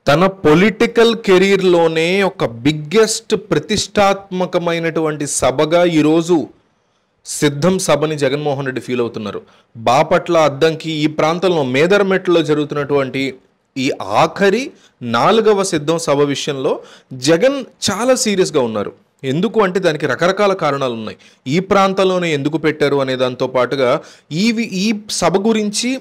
తన పొలిటికల్ కెరీర్‌లోనే ఒక బిగ్గెస్ట్ ప్రతిష్టాత్మకమైనటువంటి సభగా ఈరోజు సిద్ధం సభని జగన్మోహన్ రెడ్డి ఫీల్ అవుతున్నారు. బాపట్ల, అద్దంకి ఈ ప్రాంతంలో మేదరమెట్లో జరుగుతున్నటువంటి ఈ ఆఖరి 4వ సిద్ధం సభ విషయంలో జగన్ చాలా సీరియస్‌గా ఉన్నారు. ఎందుకు అంటే దానికి రకరకాల కారణాలు ఉన్నాయి. ఈ ప్రాంతంలోనే ఎందుకు పెట్టారు అనే దాంతో పాటుగా ఈ సభ గురించి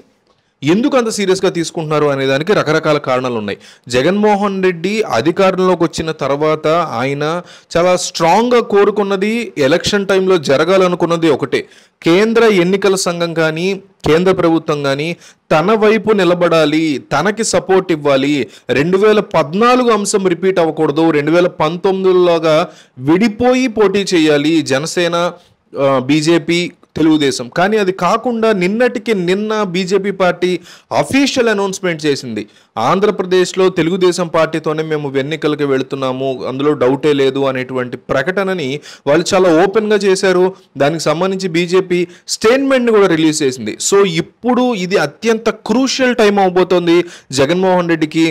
ఎందుకు అంత సీరియస్‌గా తీసుకుంటున్నారు అనే దానికి రకరకాల కారణాలు ఉన్నాయి. జగన్మోహన్ రెడ్డి అధికారంలోకి వచ్చిన తర్వాత ఆయన చాలా స్ట్రాంగ్‌గా కోరుకున్నది ఎలక్షన్ టైంలో జరగాలనుకున్నది ఒకటే. కేంద్ర ఎన్నికల సంఘం కానీ, కేంద్ర ప్రభుత్వం కానీ తన వైపు నిలబడాలి, తనకి సపోర్ట్ ఇవ్వాలి. 2014 అంశం రిపీట్ అవ్వకూడదు. 2019లాగా విడిపోయి పోటీ చేయాలి జనసేన, బీజేపీ, తెలుగుదేశం. కానీ అది కాకుండా నిన్నటికి నిన్న బీజేపీ పార్టీ అఫీషియల్ అనౌన్స్మెంట్ చేసింది. ఆంధ్రప్రదేశ్లో తెలుగుదేశం పార్టీతోనే మేము ఎన్నికలకు వెళుతున్నాము, అందులో డౌటే లేదు అనేటువంటి ప్రకటనని వాళ్ళు చాలా ఓపెన్గా చేశారు. దానికి సంబంధించి బీజేపీ స్టేట్మెంట్ని కూడా రిలీజ్ చేసింది. సో ఇప్పుడు ఇది అత్యంత క్రూషియల్ టైం అవబోతోంది జగన్మోహన్ రెడ్డికి.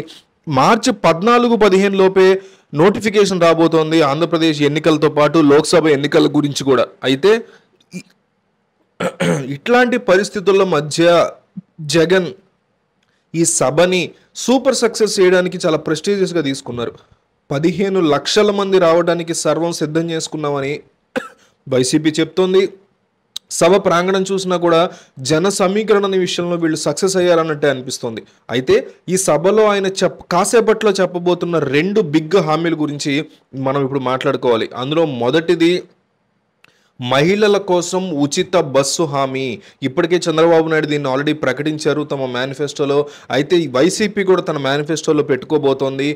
మార్చి 14-15 లోపే నోటిఫికేషన్ రాబోతోంది ఆంధ్రప్రదేశ్ ఎన్నికలతో పాటు లోక్సభ ఎన్నికల గురించి కూడా. అయితే ఇట్లాంటి పరిస్థితుల మధ్య జగన్ ఈ సభని సూపర్ సక్సెస్ చేయడానికి చాలా ప్రెస్టీజియస్గా తీసుకున్నారు. 15 లక్షల మంది రావడానికి సర్వం సిద్ధం చేసుకున్నామని వైసీపీ చెప్తోంది. సభ ప్రాంగణం చూసినా కూడా జన సమీకరణ విషయంలో వీళ్ళు సక్సెస్ అయ్యారన్నట్టే అనిపిస్తుంది. అయితే ఈ సభలో ఆయన కాసేపట్లో చెప్పబోతున్న 2 బిగ్ హామీల గురించి మనం ఇప్పుడు మాట్లాడుకోవాలి. అందులో మొదటిది మహిళల కోసం ఉచిత బస్సు హామీ. ఇప్పటికే చంద్రబాబు నాయుడు దీన్ని ఆల్రెడీ ప్రకటించారు తమ మేనిఫెస్టోలో. అయితే వైసీపీ కూడా తన మేనిఫెస్టోలో పెట్టుకోబోతోంది.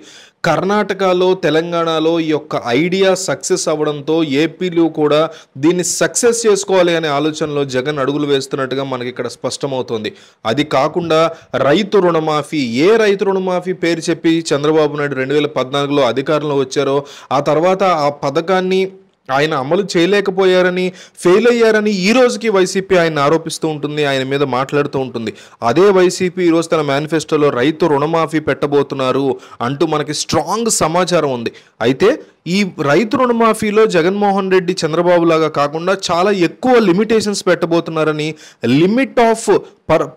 కర్ణాటకలో, తెలంగాణలో ఈ యొక్క ఐడియా సక్సెస్ అవ్వడంతో ఏపీలో కూడా దీన్ని సక్సెస్ చేసుకోవాలి అనే ఆలోచనలో జగన్ అడుగులు వేస్తున్నట్టుగా మనకి ఇక్కడ స్పష్టమవుతోంది. అది కాకుండా రైతు రుణమాఫీ, ఏ రైతు రుణమాఫీ పేరు చెప్పి చంద్రబాబు నాయుడు 2014లో అధికారంలో వచ్చారో ఆ తర్వాత ఆ పథకాన్ని ఆయన అమలు చేయలేకపోయారని, ఫెయిల్ అయ్యారని ఈ రోజుకి వైసీపీ ఆయన ఆరోపిస్తూ ఉంటుంది, ఆయన మీద మాట్లాడుతూ ఉంటుంది. అదే వైసీపీ ఈరోజు తన మేనిఫెస్టోలో రైతు రుణమాఫీ పెట్టబోతున్నారు అంటూ మనకి స్ట్రాంగ్ సమాచారం ఉంది. అయితే ఈ రైతు రుణమాఫీలో జగన్మోహన్ రెడ్డి చంద్రబాబు లాగా కాకుండా చాలా ఎక్కువ లిమిటేషన్స్ పెట్టబోతున్నారని, లిమిట్ ఆఫ్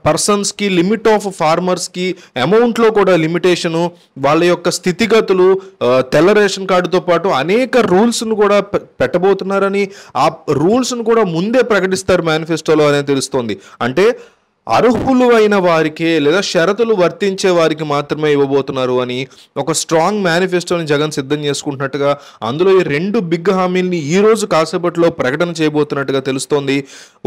పర్సన్స్కి, లిమిట్ ఆఫ్ ఫార్మర్స్కి, అమౌంట్లో కూడా లిమిటేషను, వాళ్ళ యొక్క స్థితిగతులు, తెల్ల రేషన్ కార్డుతో పాటు అనేక రూల్స్ను కూడా పెట్టబోతున్నారని, ఆ రూల్స్ను కూడా ముందే ప్రకటిస్తారు మేనిఫెస్టోలో అనేది తెలుస్తోంది. అంటే అర్హులు అయిన వారికే లేదా షరతులు వర్తించే వారికి మాత్రమే ఇవ్వబోతున్నారు అని ఒక స్ట్రాంగ్ మేనిఫెస్టోని జగన్ సిద్ధం చేసుకుంటున్నట్టుగా, అందులో ఈ 2 బిగ్ హామీల్ని ఈ రోజు కాసేపట్లో ప్రకటన చేయబోతున్నట్టుగా తెలుస్తోంది.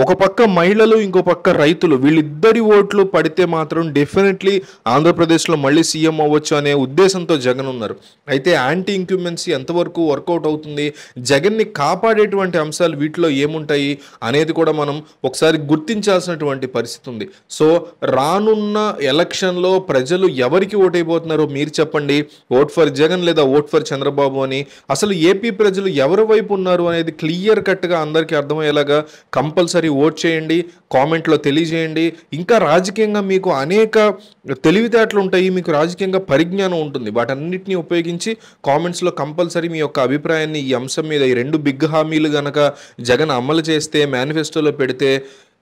ఒక పక్క మహిళలు, ఇంకో పక్క రైతులు, వీళ్ళిద్దరి ఓట్లు పడితే మాత్రం డెఫినెట్లీ ఆంధ్రప్రదేశ్లో మళ్ళీ సీఎం అవ్వచ్చు అనే ఉద్దేశంతో జగన్ ఉన్నారు. అయితే యాంటీ ఇంక్యుమెన్సీ ఎంతవరకు వర్కౌట్ అవుతుంది, జగన్ని కాపాడేటువంటి అంశాలు వీటిలో ఏముంటాయి అనేది కూడా మనం ఒకసారి గుర్తించాల్సినటువంటి పరిస్థితి ఉంది. సో రానున్న ఎలక్షన్లో ప్రజలు ఎవరికి ఓటైపోతున్నారో మీరు చెప్పండి. ఓట్ ఫర్ జగన్ లేదా ఓట్ ఫర్ చంద్రబాబు అని. అసలు ఏపీ ప్రజలు ఎవరి వైపు ఉన్నారు అనేది క్లియర్ కట్గా అందరికీ అర్థమయ్యేలాగా కంపల్సరీ ఓట్ చేయండి, కామెంట్లో తెలియజేయండి. ఇంకా రాజకీయంగా మీకు అనేక తెలివితేటలు ఉంటాయి, మీకు రాజకీయంగా పరిజ్ఞానం ఉంటుంది. వాటన్నిటిని ఉపయోగించి కామెంట్స్లో కంపల్సరీ మీ యొక్క అభిప్రాయాన్ని ఈ అంశం మీద, ఈ 2 బిగ్ హామీలు గనక జగన్ అమలు చేస్తే, మేనిఫెస్టోలో పెడితే,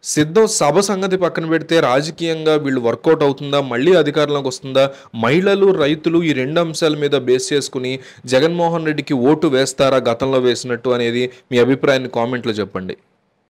సిద్ధం సభ సంగతి పక్కన పెడితే రాజకీయంగా వీళ్ళు వర్కౌట్ అవుతుందా, మళ్ళీ అధికారంలోకి వస్తుందా, మహిళలు, రైతులు ఈ 2 అంశాల మీద బేస్ చేసుకుని జగన్మోహన్ రెడ్డికి ఓటు వేస్తారా గతంలో వేసినట్టు అనేది మీ అభిప్రాయాన్ని కామెంట్లో చెప్పండి.